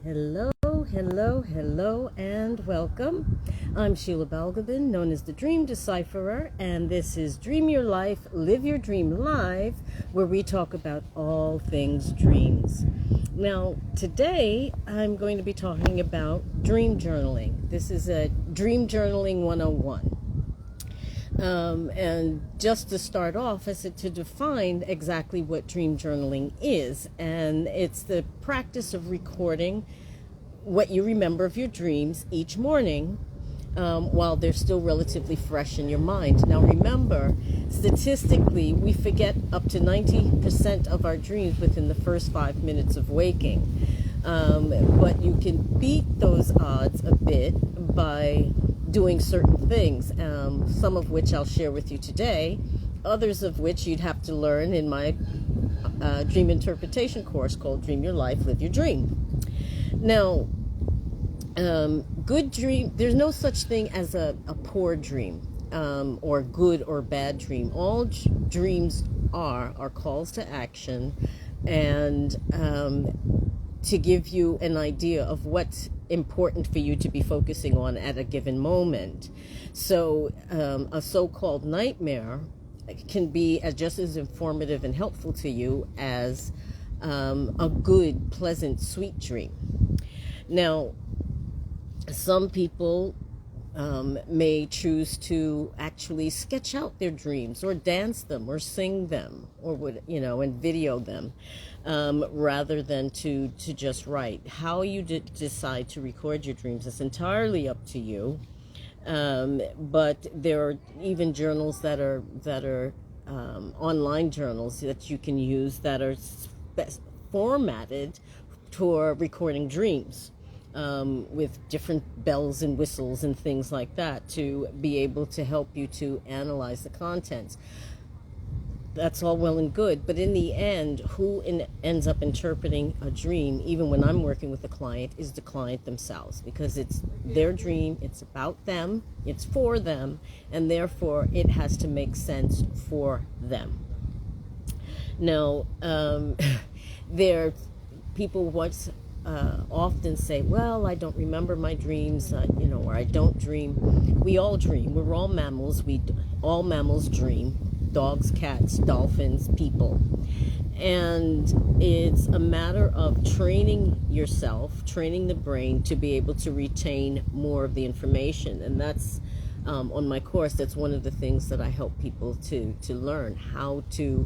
Hello, hello, hello, and welcome. I'm Sheila Balgobin, known as the Dream Decipherer, and this is Dream Your Life, Live Your Dream Live, where we talk about all things dreams. Now, today I'm going to be talking about dream journaling. This is a Dream Journaling 101. And just to start off, I said to define exactly what dream journaling is. And it's the practice of recording what you remember of your dreams each morning while they're still relatively fresh in your mind. Now remember, statistically, we forget up to 90% of our dreams within the first 5 minutes of waking. But you can beat those odds a bit by doing certain things, some of which I'll share with you today, others of which you'd have to learn in my dream interpretation course called Dream Your Life, Live Your Dream. Now, good dream, there's no such thing as a poor dream or good or bad dream. All dreams are calls to action and to give you an idea of what's important for you to be focusing on at a given moment. So a so-called nightmare can be just as informative and helpful to you as a good, pleasant, sweet dream. Now, some people may choose to actually sketch out their dreams or dance them or sing them or and video them rather than to just write. How you decide to record your dreams is entirely up to you. But there are even journals that are online journals that you can use that are formatted for recording dreams. With different bells and whistles and things like that to be able to help you to analyze the contents. That's all well and good, but in the end, who ends up interpreting a dream, even when I'm working with the client, is the client themselves, because it's their dream, it's about them, it's for them, and therefore it has to make sense for them. Now, people often say, well, I don't remember my dreams, or I don't dream. We all dream. We're all mammals. All mammals dream. Dogs, cats, dolphins, people. And it's a matter of training yourself, training the brain to be able to retain more of the information. And that's, on my course, that's one of the things that I help people to learn, how to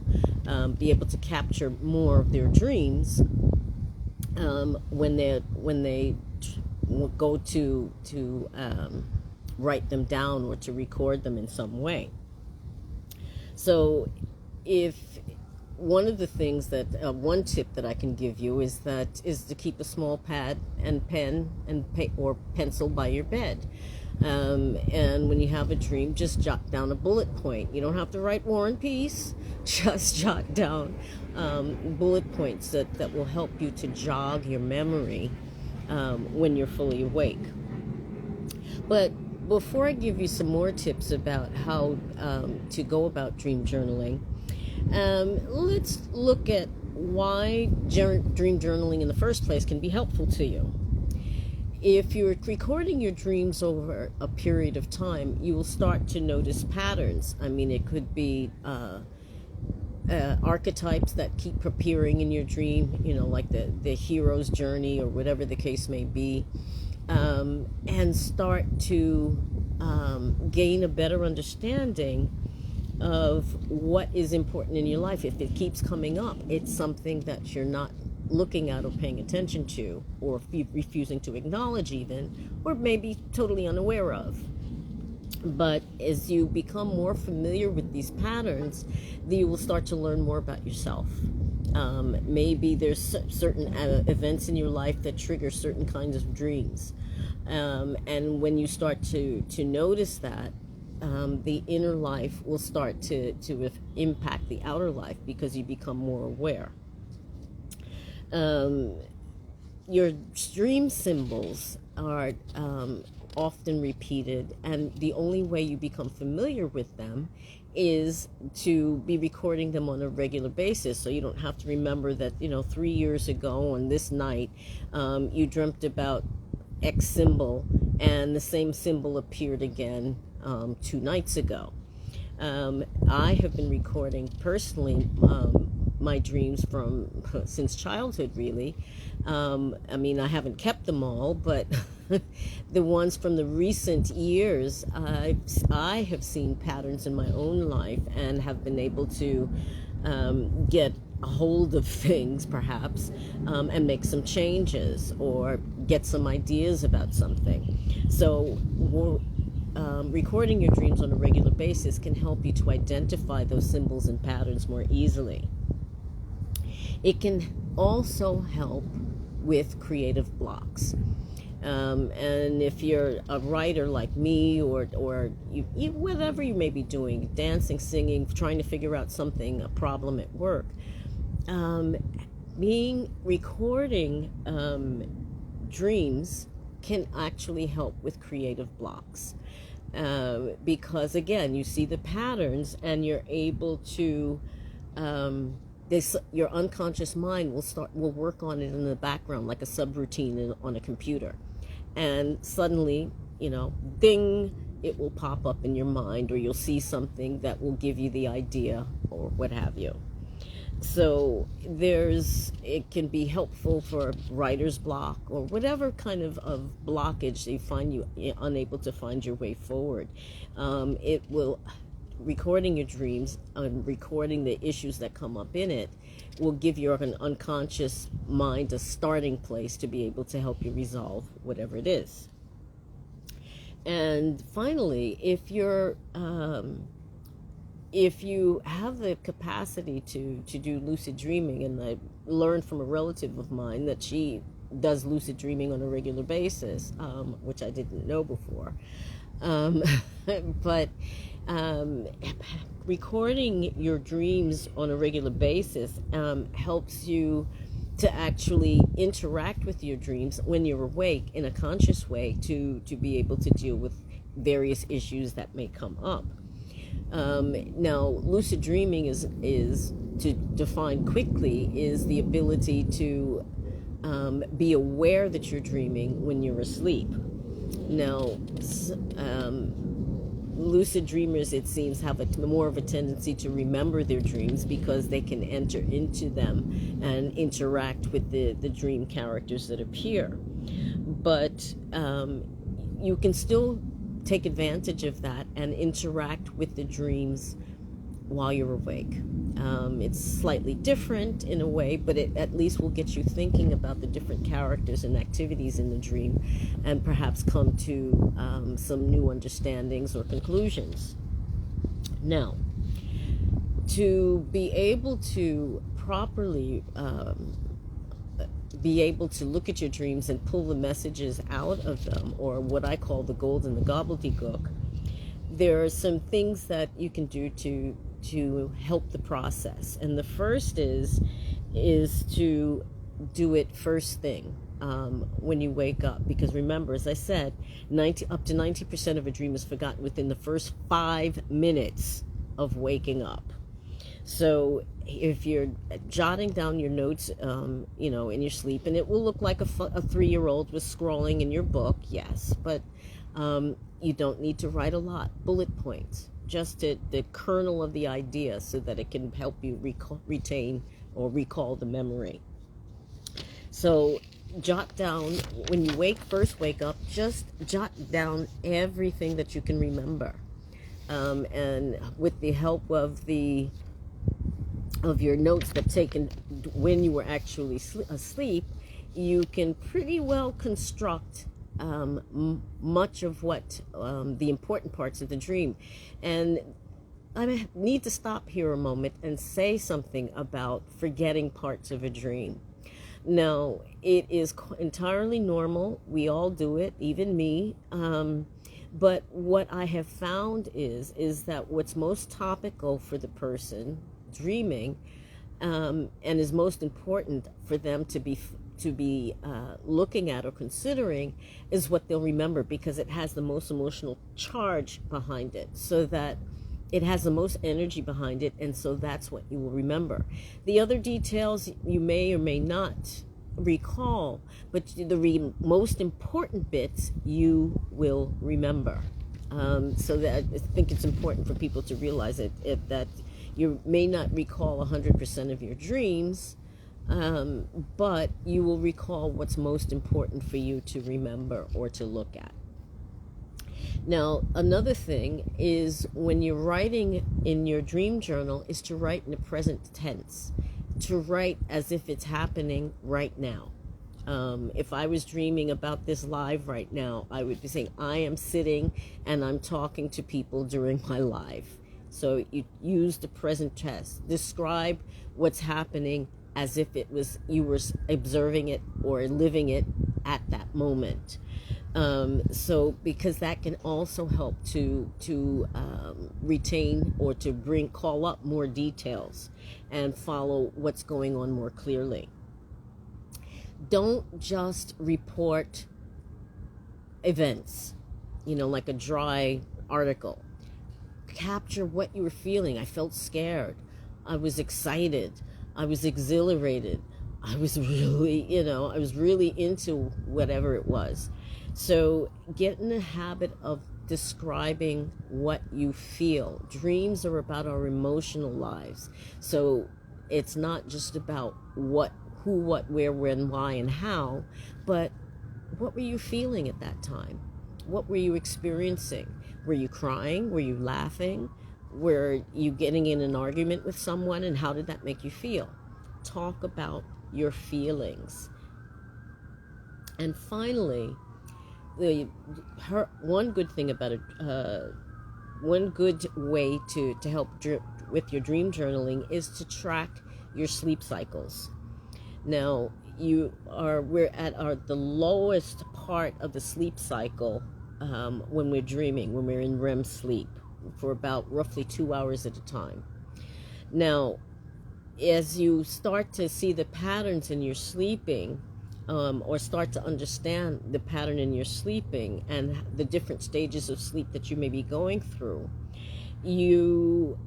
be able to capture more of their dreams when they go to write them down or to record them in some way. So if one of the things that one tip that I can give you is to keep a small pad and pen or pencil by your bed. And when you have a dream, just jot down a bullet point. You don't have to write War and Peace. Just jot down bullet points that will help you to jog your memory when you're fully awake. But before I give you some more tips about how to go about dream journaling, let's look at why dream journaling in the first place can be helpful to you. If you're recording your dreams over a period of time, you will start to notice patterns. I mean, it could be archetypes that keep appearing in your dream, like the hero's journey or whatever the case may be, and start to gain a better understanding of what is important in your life. If it keeps coming up, it's something that you're not looking at or paying attention to, or refusing to acknowledge even, or maybe totally unaware of. But as you become more familiar with these patterns, you will start to learn more about yourself. Maybe there's certain events in your life that trigger certain kinds of dreams. And when you start to notice that, the inner life will start to impact the outer life because you become more aware. Your dream symbols are often repeated, and the only way you become familiar with them is to be recording them on a regular basis, so you don't have to remember that 3 years ago on this night you dreamt about X symbol and the same symbol appeared again 2 nights ago. I have been recording personally my dreams since childhood, really. I mean, I haven't kept them all, but the ones from the recent years, I have seen patterns in my own life and have been able to get a hold of things, perhaps, and make some changes or get some ideas about something. So recording your dreams on a regular basis can help you to identify those symbols and patterns more easily. It can also help with creative blocks. And if you're a writer like me, or whatever you may be doing, dancing, singing, trying to figure out something, a problem at work, recording dreams can actually help with creative blocks. Because again, you see the patterns and you're able to your unconscious mind will work on it in the background like a subroutine on a computer, and suddenly, ding, it will pop up in your mind, or you'll see something that will give you the idea or what have you. So it can be helpful for writer's block or whatever kind of blockage they find you're unable to find your way forward. Recording your dreams and recording the issues that come up in it will give your unconscious mind a starting place to be able to help you resolve whatever it is. And finally, if you have the capacity to do lucid dreaming, and I learned from a relative of mine that she does lucid dreaming on a regular basis, which I didn't know before, but recording your dreams on a regular basis helps you to actually interact with your dreams when you're awake in a conscious way to be able to deal with various issues that may come up. Now, lucid dreaming is to define quickly, is the ability to be aware that you're dreaming when you're asleep. Now, lucid dreamers, it seems, have more of a tendency to remember their dreams because they can enter into them and interact with the dream characters that appear. But you can still take advantage of that and interact with the dreams while you're awake. It's slightly different in a way, but it at least will get you thinking about the different characters and activities in the dream, and perhaps come to some new understandings or conclusions. Now, to be able to properly be able to look at your dreams and pull the messages out of them, or what I call the gold in the gobbledygook, there are some things that you can do to help the process. And the first is to do it first thing when you wake up, because remember, as I said, up to 90% of a dream is forgotten within the first 5 minutes of waking up. So if you're jotting down your notes, in your sleep, and it will look like a 3-year-old was scrolling in your book, yes, but you don't need to write a lot. Bullet points, just the kernel of the idea, so that it can help you retain or recall the memory. So jot down, when you first wake up, just jot down everything that you can remember. And with the help of your notes that taken when you were actually asleep, you can pretty well construct much of what the important parts of the dream. And I need to stop here a moment and say something about forgetting parts of a dream. Now, it is entirely normal. We all do it, even me. But what I have found is that what's most topical for the person dreaming, and is most important for them to be looking at or considering, is what they'll remember, because it has the most emotional charge behind it. So that it has the most energy behind it, and so that's what you will remember. The other details you may or may not recall, but the most important bits you will remember. So that I think it's important for people to realize that you may not recall 100% of your dreams, but you will recall what's most important for you to remember or to look at. Now, another thing is when you're writing in your dream journal is to write in the present tense, to write as if it's happening right now. If I was dreaming about this live right now, I would be saying, I am sitting and I'm talking to people during my live. So you use the present tense. Describe what's happening as if it was you were observing it or living it at that moment. So because that can also help to retain or to call up more details and follow what's going on more clearly. Don't just report events, like a dry article. Capture what you were feeling. I felt scared. I was excited. I was exhilarated. I was really into whatever it was. So get in the habit of describing what you feel. Dreams are about our emotional lives. So it's not just about what, who, what, where, when, why, and how, but what were you feeling at that time? What were you experiencing? Were you crying? Were you laughing? Were you getting in an argument with someone, and how did that make you feel? Talk about your feelings. And finally, one good thing about it, one good way to help with your dream journaling is to track your sleep cycles. Now, we're at the lowest part of the sleep cycle when we're dreaming, when we're in REM sleep, for about roughly 2 hours at a time. Now, as you start to see the patterns in your sleeping, or start to understand the pattern in your sleeping and the different stages of sleep that you may be going through, it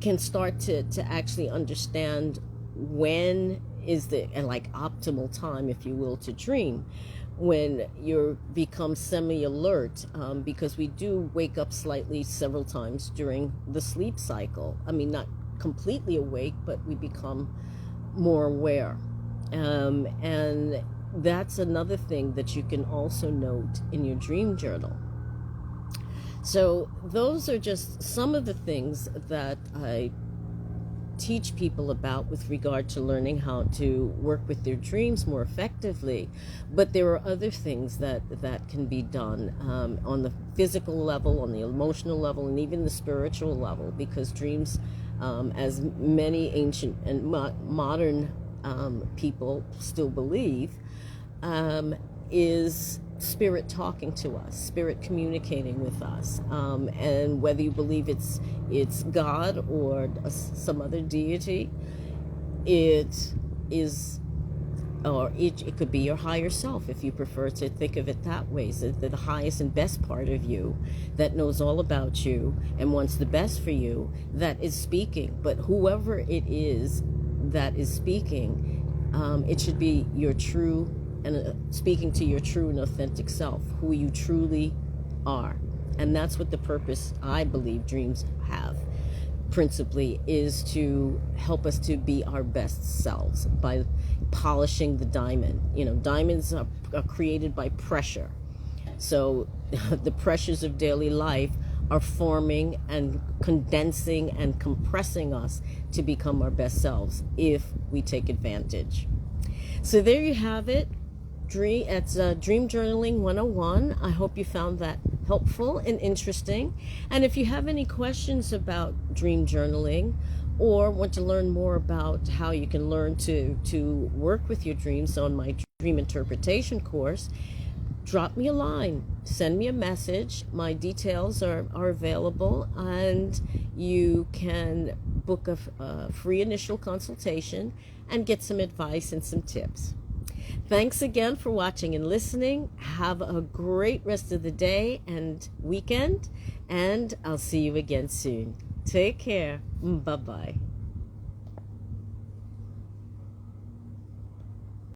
can start to actually understand when is the optimal time, if you will, to dream, when you become semi-alert, because we do wake up slightly several times during the sleep cycle. I mean, not completely awake, but we become more aware. And that's another thing that you can also note in your dream journal. So those are just some of the things that I teach people about with regard to learning how to work with their dreams more effectively. But there are other things that can be done on the physical level, on the emotional level, and even the spiritual level, because dreams, as many ancient and modern people still believe, is spirit talking to us, spirit communicating with us, and whether you believe it's God or some other deity, it could be your higher self, if you prefer to think of it that way. So the highest and best part of you that knows all about you and wants the best for you, that is speaking. But whoever it is that is speaking, it should be your true and speaking to your true and authentic self, who you truly are. And that's what the purpose, I believe, dreams have, principally, is to help us to be our best selves by polishing the diamond. Diamonds are created by pressure. So the pressures of daily life are forming and condensing and compressing us to become our best selves if we take advantage. So there you have it. It's Dream Journaling 101. I hope you found that helpful and interesting. And if you have any questions about dream journaling, or want to learn more about how you can learn to work with your dreams on my dream interpretation course, drop me a line, send me a message. My details are available, and you can book a free initial consultation and get some advice and some tips. Thanks again for watching and listening. Have a great rest of the day and weekend, and I'll see you again soon. Take care. Bye-bye.